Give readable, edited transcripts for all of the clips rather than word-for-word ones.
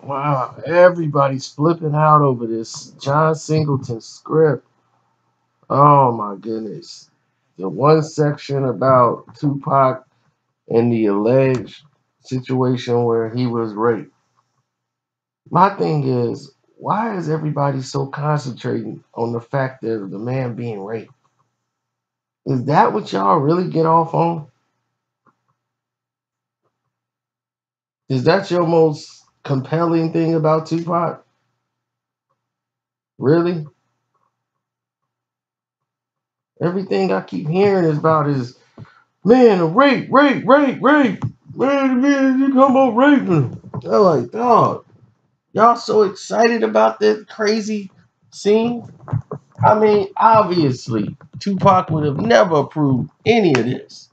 Wow, everybody's flipping out over this John Singleton script. Oh my goodness. The one section about Tupac and the alleged situation where he was raped. My thing is, why is everybody so concentrating on the fact that the man being raped? Is that what y'all really get off on? Is that your most compelling thing about Tupac? Really? Everything I keep hearing is about is man, rape, rape, rape, rape. Man, you come about raping. I'm like, dog, y'all so excited about that crazy scene? I mean, obviously, Tupac would have never approved any of this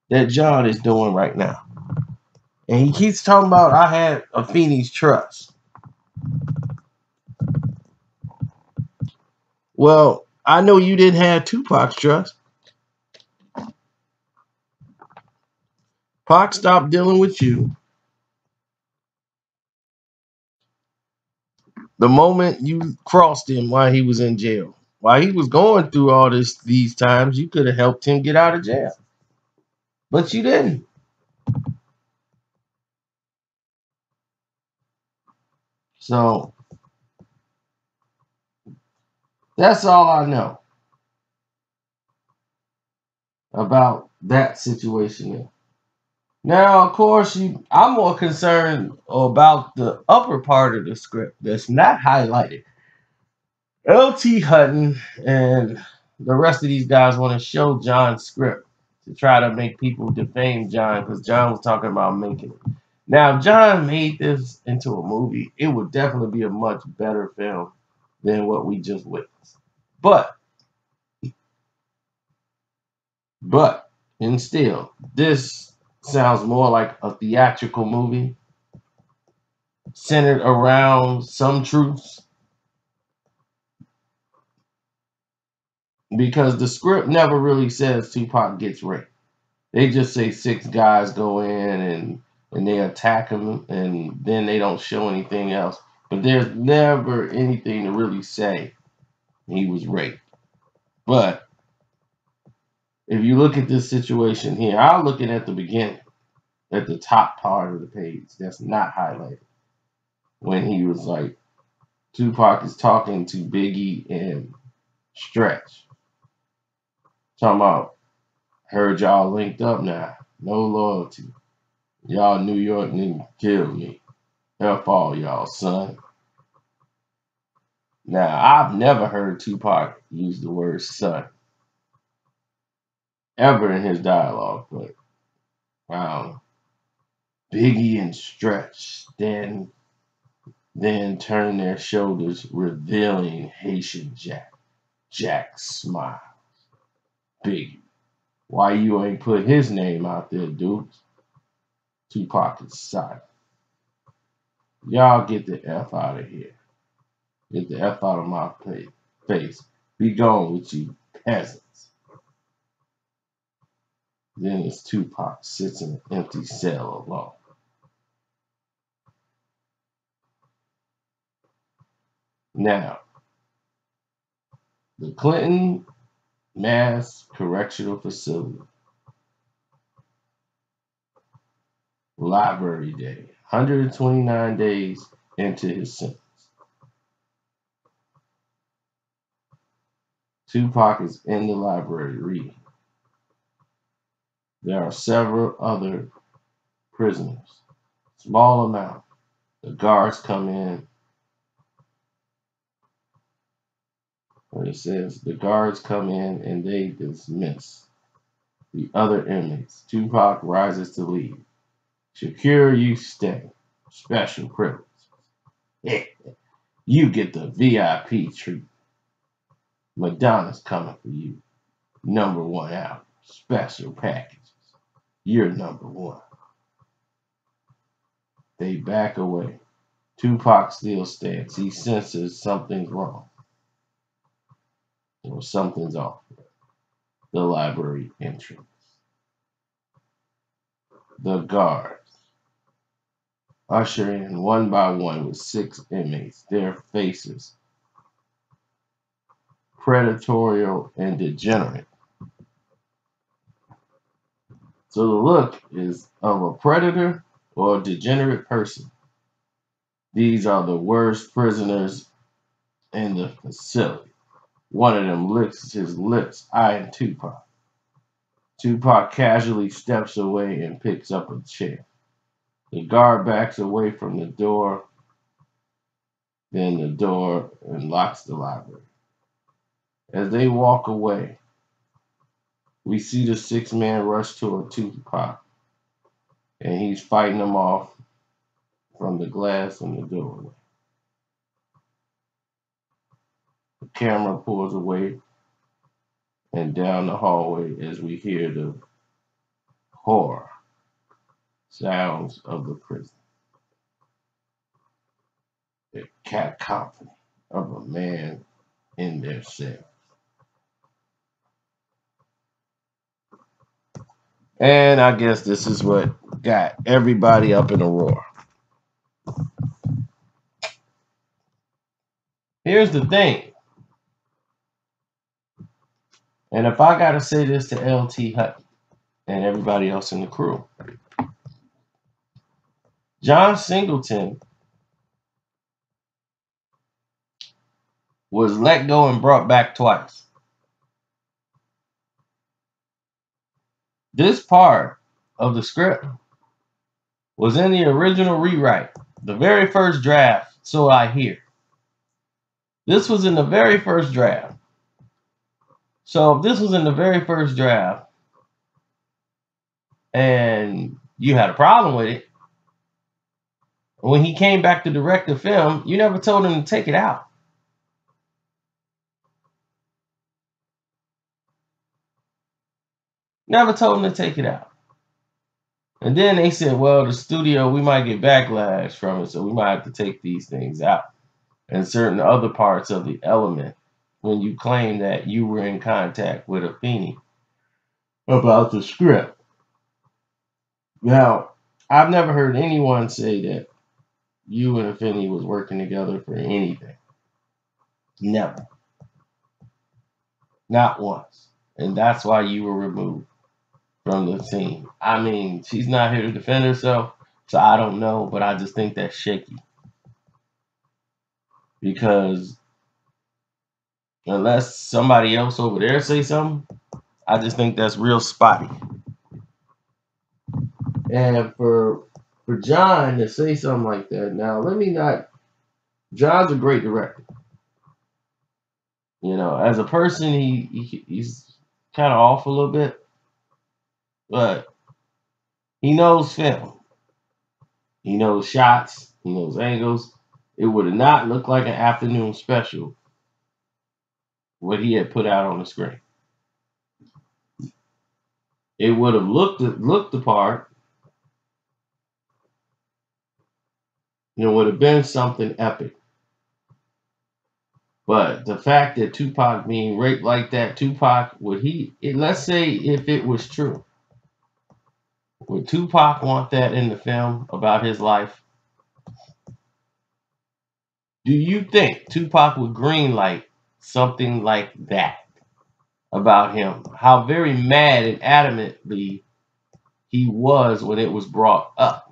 that John is doing right now. And he keeps talking about I had Afeni's trust. Well, I know you didn't have Tupac's trust. Pac stopped dealing with you the moment you crossed him while he was in jail. While he was going through all these times, you could have helped him get out of jail. But you didn't. So that's all I know about that situation there. Now, of course, I'm more concerned about the upper part of the script that's not highlighted. LT Hutton and the rest of these guys want to show John's script to try to make people defame John because John was talking about making it. Now, if John made this into a movie, it would definitely be a much better film than what we just witnessed. But, and still, this sounds more like a theatrical movie centered around some truths because the script never really says Tupac gets raped. They just say six guys go in and they attack him and then they don't show anything else. But there's never anything to really say he was raped. But if you look at this situation here, I'll look at the beginning, at the top part of the page that's not highlighted. When he was like, Tupac is talking to Biggie and Stretch. Talking about, heard y'all linked up now. No loyalty. Y'all New York niggas killed me. F all y'all, son. Now, I've never heard Tupac use the word son ever in his dialogue, but wow. Biggie and Stretch then turn their shoulders, revealing Haitian Jack. Jack smiles. Biggie, why you ain't put his name out there, dudes? Tupac is silent. Y'all get the F out of here. Get the F out of my face. Be gone with you peasants. Then it's Tupac sits in an empty cell alone. Now, the Clinton Mass Correctional Facility, Library Day, 129 days into his sentence. Tupac is in the library reading. There are several other prisoners, small amount. The guards come in, where it says the guards come in and they dismiss the other inmates. Tupac rises to leave. Shakur, you stay. Special privilege. You get the VIP treatment. Madonna's coming for you. Number one out. Special packages. You're number one. They back away. Tupac still stands. He senses something's wrong. Or something's off. The library entrance. The guards usher in one by one with 6 inmates, their faces predatory and degenerate. So the look is of a predator or a degenerate person. These are the worst prisoners in the facility. One of them licks his lips, eyeing Tupac. Tupac casually steps away and picks up a chair. The guard backs away from the door, then the door, and locks the library. As they walk away, we see the 6-man rush toward Tupac, and he's fighting them off from the glass in the doorway. The camera pulls away and down the hallway as we hear the horror sounds of the prison. The cacophony of a man in their cell. And I guess this is what got everybody up in a roar. Here's the thing. And if I got to say this to LT Hutton and everybody else in the crew, John Singleton was let go and brought back twice. This part of the script was in the original rewrite, the very first draft, so I hear. This was in the very first draft. So if this was in the very first draft and you had a problem with it, when he came back to direct the film, you never told him to take it out. Never told him to take it out. And then they said, well, the studio, we might get backlash from it, so we might have to take these things out. And certain other parts of the element when you claim that you were in contact with Afeni about the script. Now, I've never heard anyone say that you and Afeni was working together for anything. Never. Not once. And that's why you were removed from the scene. I mean, she's not here to defend herself, so I don't know, but I just think that's shaky. Because unless somebody else over there say something, I just think that's real spotty. And for John to say something like that, now let me not. John's a great director. You know, as a person, he's kind of off a little bit, but he knows film. He knows shots. He knows angles. It would have not looked like an afternoon special what he had put out on the screen. It would have looked the part. It would have been something epic. But the fact that Tupac being raped like that, Tupac, let's say if it was true, would Tupac want that in the film about his life? Do you think Tupac would greenlight something like that about him? How very mad and adamantly he was when it was brought up.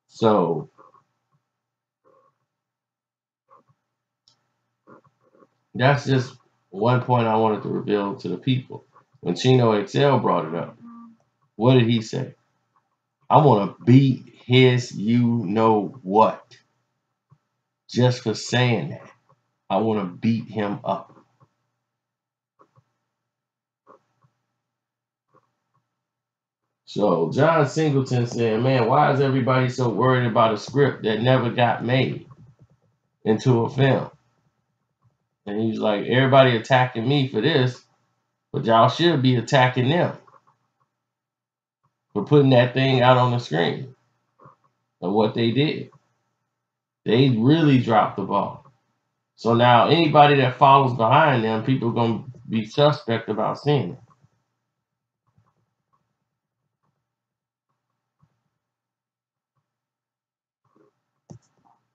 So that's just one point I wanted to reveal to the people. When Chino XL brought it up, what did he say? I want to beat his you know what. Just for saying that. I want to beat him up. So John Singleton saying, man, why is everybody so worried about a script that never got made into a film? And he's like, everybody attacking me for this, but y'all should be attacking them for putting that thing out on the screen. And what they did. They really dropped the ball. So now anybody that follows behind them, people are going to be suspect about seeing it.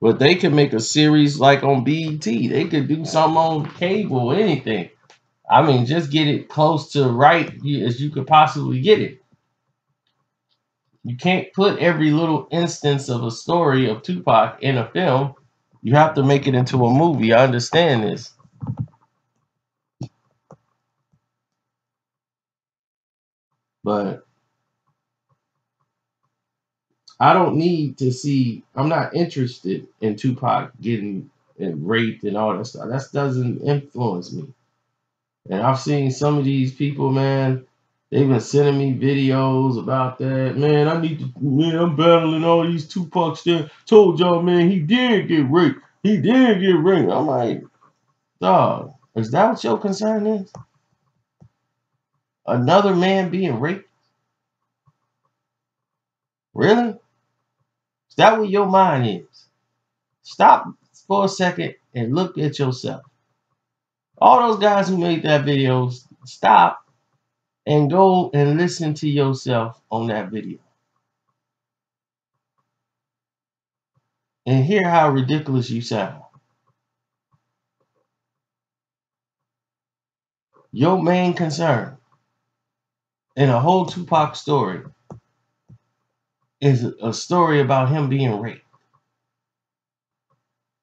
But they could make a series like on BET. They could do something on cable, anything. I mean, just get it close to right as you could possibly get it. You can't put every little instance of a story of Tupac in a film. You have to make it into a movie. I understand this. But I don't need to see, I'm not interested in Tupac getting raped and all that stuff. That doesn't influence me. And I've seen some of these people, man, they've been sending me videos about that. Man, I'm battling all these Tupacs there. Told y'all, man, he did get raped. He did get raped. I'm like, dog, is that what your concern is? Another man being raped? Really? Is that what your mind is? Stop for a second and look at yourself. All those guys who made that video, stop and go and listen to yourself on that video. And hear how ridiculous you sound. Your main concern in a whole Tupac story is a story about him being raped.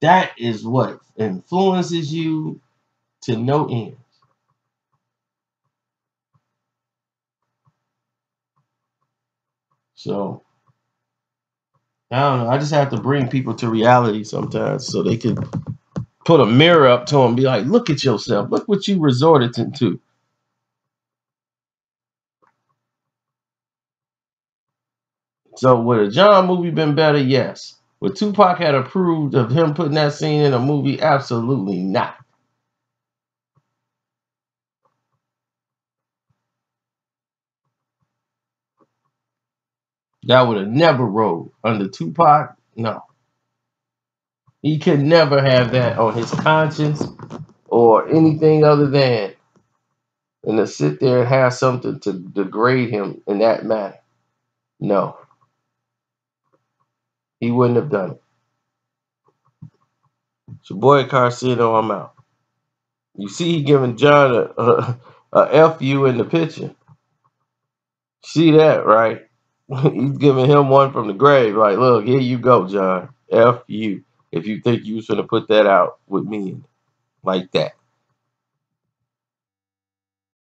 That is what influences you to no end. So, I don't know. I just have to bring people to reality sometimes so they can put a mirror up to them and be like, look at yourself. Look what you resorted to. So would a John movie been better? Yes. Would Tupac had approved of him putting that scene in a movie? Absolutely not. That would have never rolled under Tupac. No. He could never have that on his conscience or anything other than and to sit there and have something to degrade him in that manner. No. He wouldn't have done it. It's your boy Karceno, I'm out. You see he giving John a FU in the picture. See that, right? He's giving him one from the grave. Like, look, here you go, John. F you. If you think you was gonna put that out with me like that.